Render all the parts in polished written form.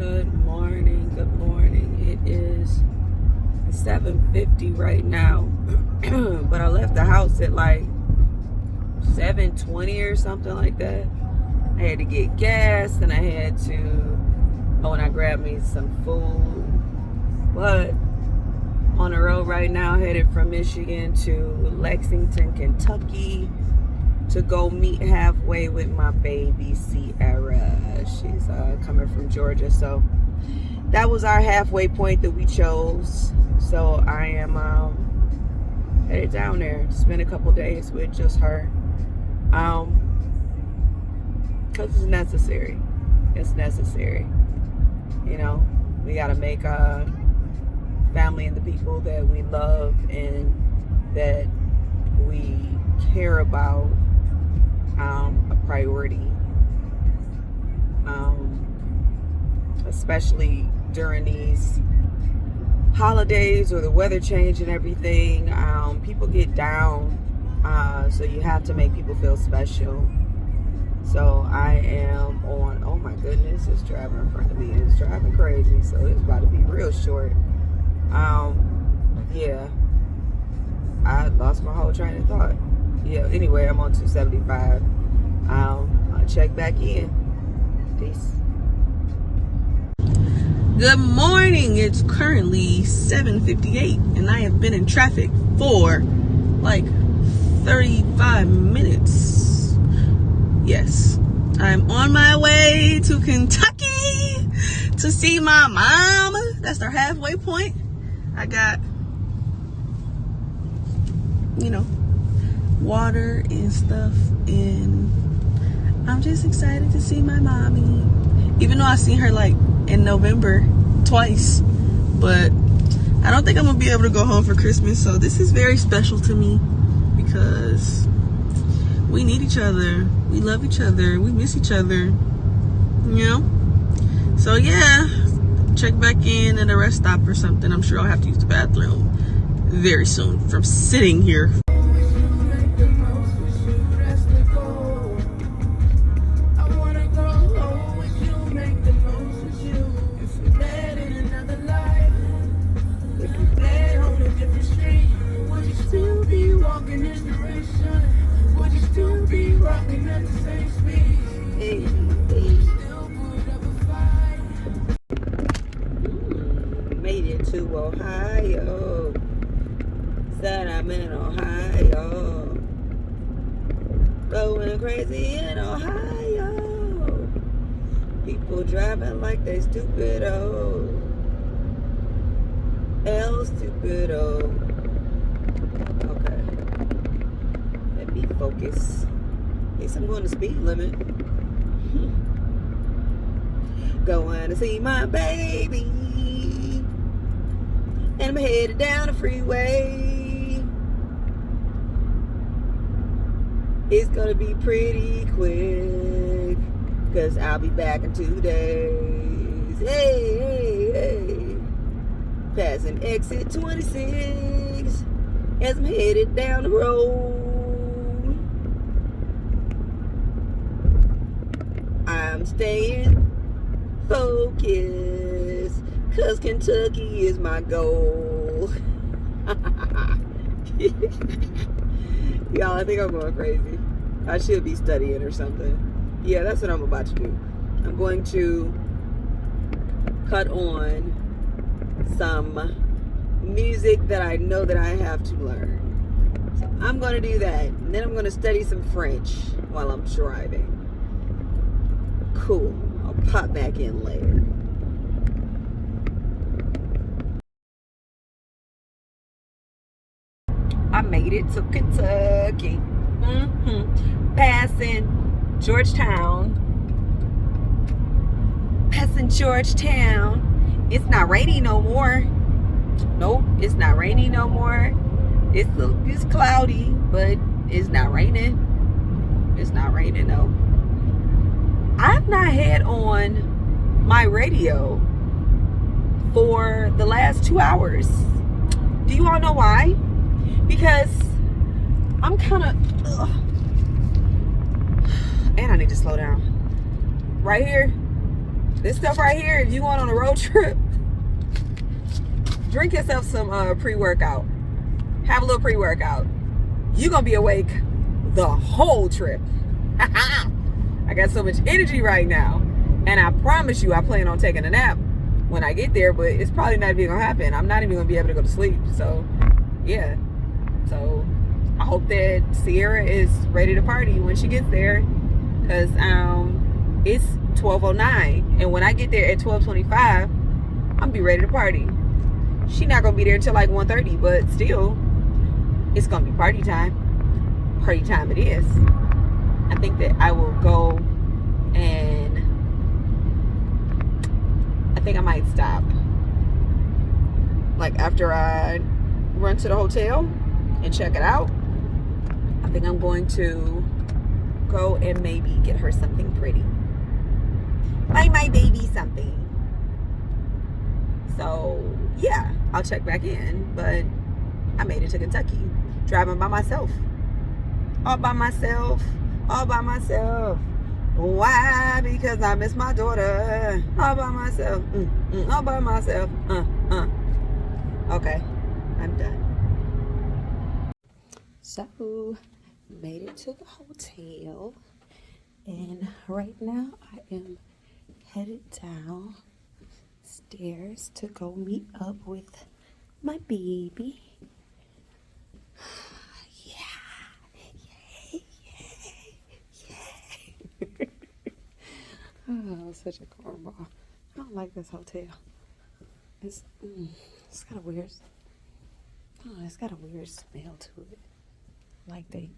Good morning. Good morning. It is 7:50 right now, but I left the house at like 7:20 or something like that. I had to get gas, and I had to. Oh, and I grabbed me some food. But on the road right now, headed from Michigan to Lexington, Kentucky, to go meet halfway with my baby Cierra. She's coming from Georgia, so that was our halfway point that we chose. So I am headed down there to spend a couple days with just her, because it's necessary. It's necessary. You know, we gotta make family and the people that we love and that we care about a priority, especially during these holidays or the weather change and everything. People get down, so you have to make people feel special. So I am on, oh my goodness, this driver in front of me is driving crazy, so it's about to be real short. Yeah, I lost my whole train of thought. Yeah, anyway, I'm on 275. I'll check back in. Peace. Good morning. It's currently 7:58, and I have been in traffic for like 35 minutes. Yes, I'm on my way to Kentucky to see my mom. That's our halfway point. I got, water and stuff, and I'm just excited to see my mommy, even though I seen her like in November twice, but I don't think I'm gonna be able to go home for Christmas. So this is very special to me because we need each other, we love each other, we miss each other, so yeah, check back in at a rest stop or something. I'm sure I'll have to use the bathroom very soon from sitting here. Made it to Ohio. Said I'm in Ohio. Going crazy in Ohio. People driving like they stupid stupid Okay. Let me focus. At least I'm going the speed limit. Going to see my baby, and I'm headed down the freeway. It's gonna be pretty quick, cause I'll be back in 2 days. Hey, hey, hey. Passing exit 26 as I'm headed down the road. I'm staying focused, cause Kentucky is my goal. Y'all, I think I'm going crazy. I should be studying or something. Yeah, that's what I'm about to do. I'm going to cut on some music that I know that I have to learn. So I'm going to do that. And then I'm going to study some French while I'm driving. Cool. I'll pop back in later. I made it to Kentucky. Passing Georgetown. It's not rainy no more. Nope, it's not rainy no more. It's cloudy, but it's not raining. It's not raining though. I've not had on my radio for the last 2 hours. Do you all know why? Because I'm kind of, and I need to slow down. Right here, This stuff right here, if you going on a road trip, drink yourself some pre-workout. Have a little pre-workout. You're going to be awake the whole trip. I got so much energy right now. And I promise you, I plan on taking a nap when I get there, but it's probably not even going to happen. I'm not even going to be able to go to sleep. So, yeah. So, I hope that Cierra is ready to party when she gets there. Because it's 12:09. And when I get there at 12:25, I'm going to be ready to party. She's not going to be there until like 1:30, but still, it's going to be party time. Party time it is. I think that I will go and I think I might stop. Like after I run to the hotel and check it out, I think I'm going to go and maybe get her something pretty. Buy my baby something. So yeah, I'll check back in. But I made it to Kentucky, driving by myself. All by myself. All by myself. Why? Because I miss my daughter. All by myself. All by myself. Okay, I'm done. So, made it to the hotel. And right now, I am headed downstairs to go meet up with my baby. Oh, such a cornball. I don't like this hotel. It's got a weird smell to it. Like they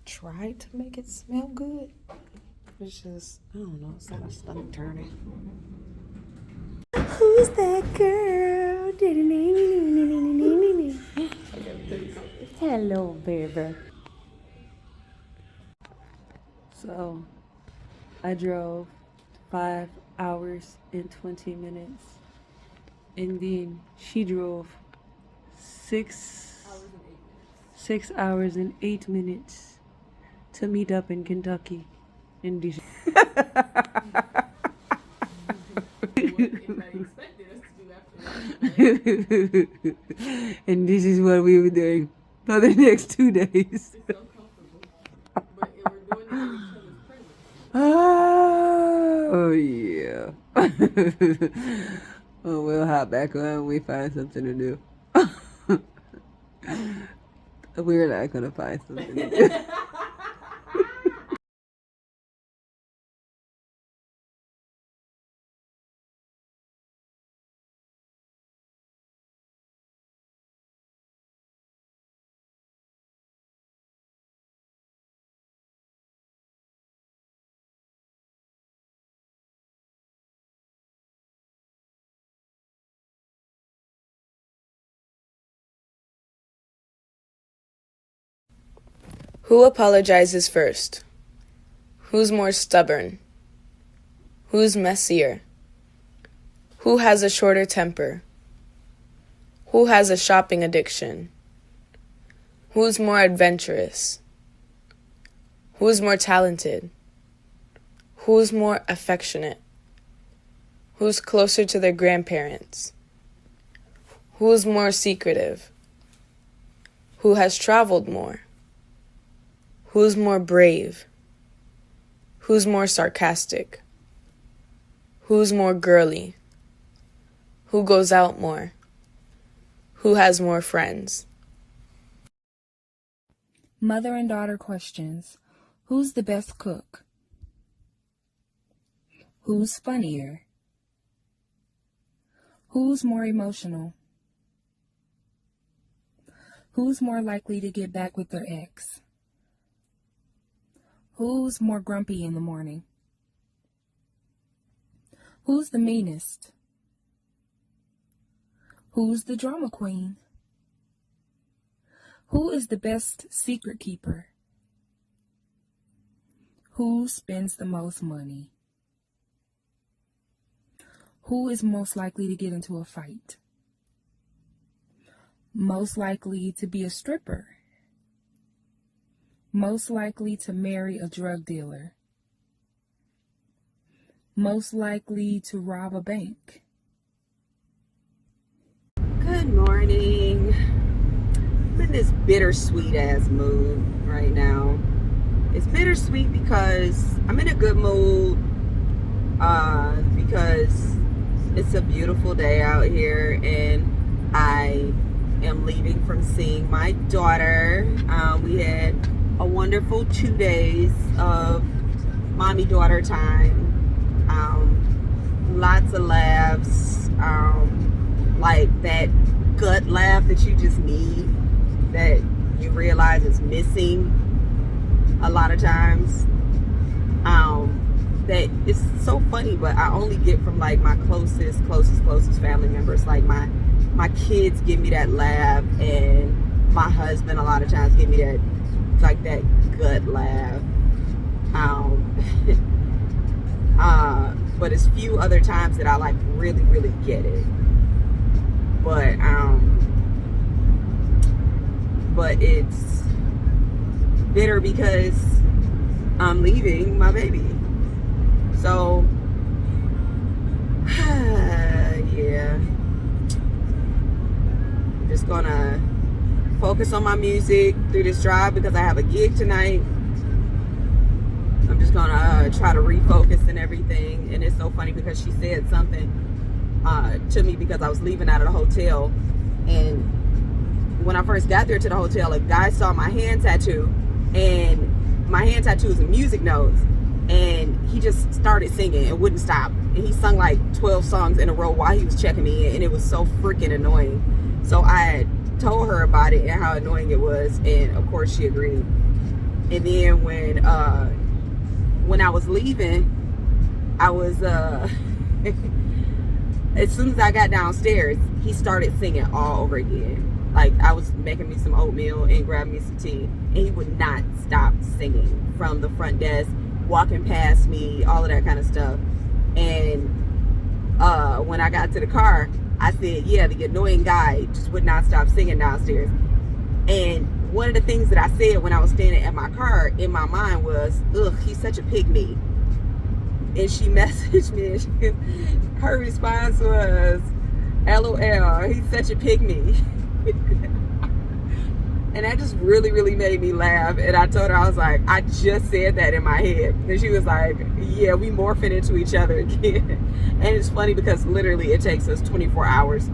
tried to make it smell good. It's just, I don't know, it's not a stomach turning. Who's that girl? Hello, baby. So, I drove 5 hours and 20 minutes. And then she drove 6 hours and 8 minutes to meet up in Kentucky. In DC. And this is what we were doing for the next 2 days. Oh yeah. Oh, we'll hop back on when we find something to do. We're not gonna find something to do. Who apologizes first? Who's more stubborn? Who's messier? Who has a shorter temper? Who has a shopping addiction? Who's more adventurous? Who's more talented? Who's more affectionate? Who's closer to their grandparents? Who's more secretive? Who has traveled more? Who's more brave? Who's more sarcastic? Who's more girly? Who goes out more? Who has more friends? Mother and daughter questions. Who's the best cook? Who's funnier? Who's more emotional? Who's more likely to get back with their ex? Who's more grumpy in the morning? Who's the meanest? Who's the drama queen? Who is the best secret keeper? Who spends the most money? Who is most likely to get into a fight? Most likely to be a stripper? Most likely to marry a drug dealer? most likely to rob a bank? Good morning. I'm in this bittersweet ass mood right now. It's bittersweet because I'm in a good mood because it's a beautiful day out here and I am leaving from seeing my daughter. We had a wonderful 2 days of mommy-daughter time. Lots of laughs, like that gut laugh that you just need, that you realize is missing a lot of times. That it's so funny, but I only get from like my closest family members. Like my kids give me that laugh, and my husband a lot of times give me that, like, that gut laugh. But it's few other times that I like really get it. But it's bitter because I'm leaving my baby. So yeah, I'm just gonna focus on my music through this drive because I have a gig tonight. I'm just gonna try to refocus and everything. And it's so funny because she said something to me because I was leaving out of the hotel, and when I first got there to the hotel, a guy saw my hand tattoo, and my hand tattoo is a music notes, and he just started singing and wouldn't stop, and he sung like 12 songs in a row while he was checking me in, and it was so freaking annoying. So I told her about it and how annoying it was, and of course she agreed. And then when I was leaving, I was as soon as I got downstairs, he started singing all over again. Like, I was making me some oatmeal and grabbing me some tea, and he would not stop singing from the front desk, walking past me, all of that kind of stuff. And when I got to the car, I said, yeah, the annoying guy just would not stop singing downstairs. And one of the things that I said when I was standing at my car in my mind was, ugh, he's such a pygmy. And she messaged me, and her response was, LOL, he's such a pygmy. And that just really made me laugh. And I told her, I was like, I just said that in my head. And she was like, yeah, we morphing into each other again. And it's funny because literally it takes us 24 hours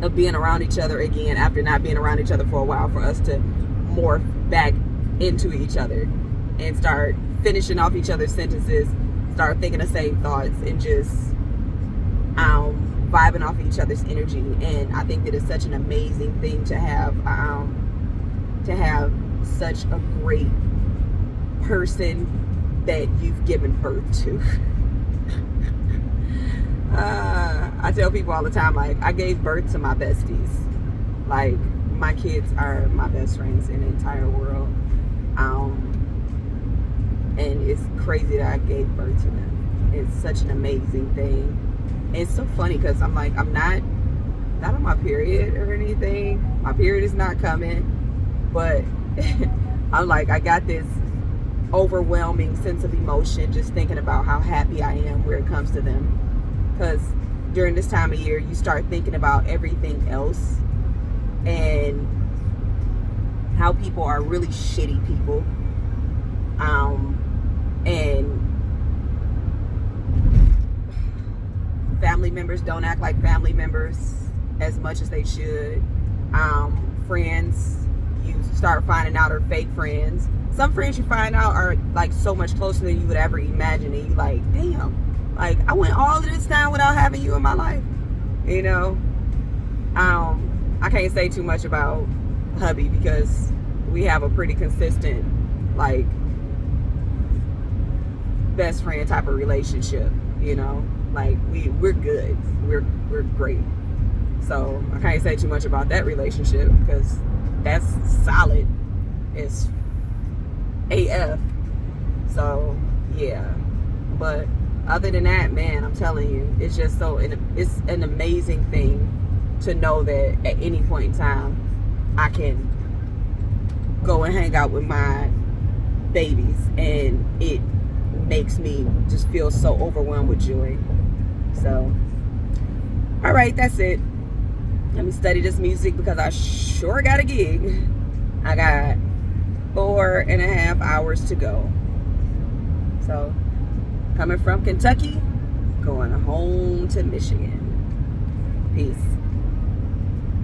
of being around each other again after not being around each other for a while for us to morph back into each other and start finishing off each other's sentences, start thinking the same thoughts, and just vibing off each other's energy. And I think that it's such an amazing thing to have such a great person that you've given birth to. I tell people all the time, like, I gave birth to my besties. Like, my kids are my best friends in the entire world. And it's crazy that I gave birth to them. It's such an amazing thing. And it's so funny because I'm like, I'm not on my period or anything. My period is not coming. But I'm like, I got this overwhelming sense of emotion just thinking about how happy I am where it comes to them. Because during this time of year, you start thinking about everything else and how people are really shitty people. And family members don't act like family members as much as they should. Friends, you start finding out, are fake friends. Some friends you find out are like so much closer than you would ever imagine, and you like, damn, like, I went all of this time without having you in my life, you know. I can't say too much about hubby because we have a pretty consistent, like, best friend type of relationship, you know. Like, we're good, we're great. So I can't say too much about that relationship because that's solid. It's AF. So yeah, but other than that, man, I'm telling you, it's just it's an amazing thing to know that at any point in time I can go and hang out with my babies and it makes me just feel so overwhelmed with joy. So, all right, that's it. Let me study this music because I sure got a gig. I got 4.5 hours to go. So, coming from Kentucky, going home to Michigan. Peace.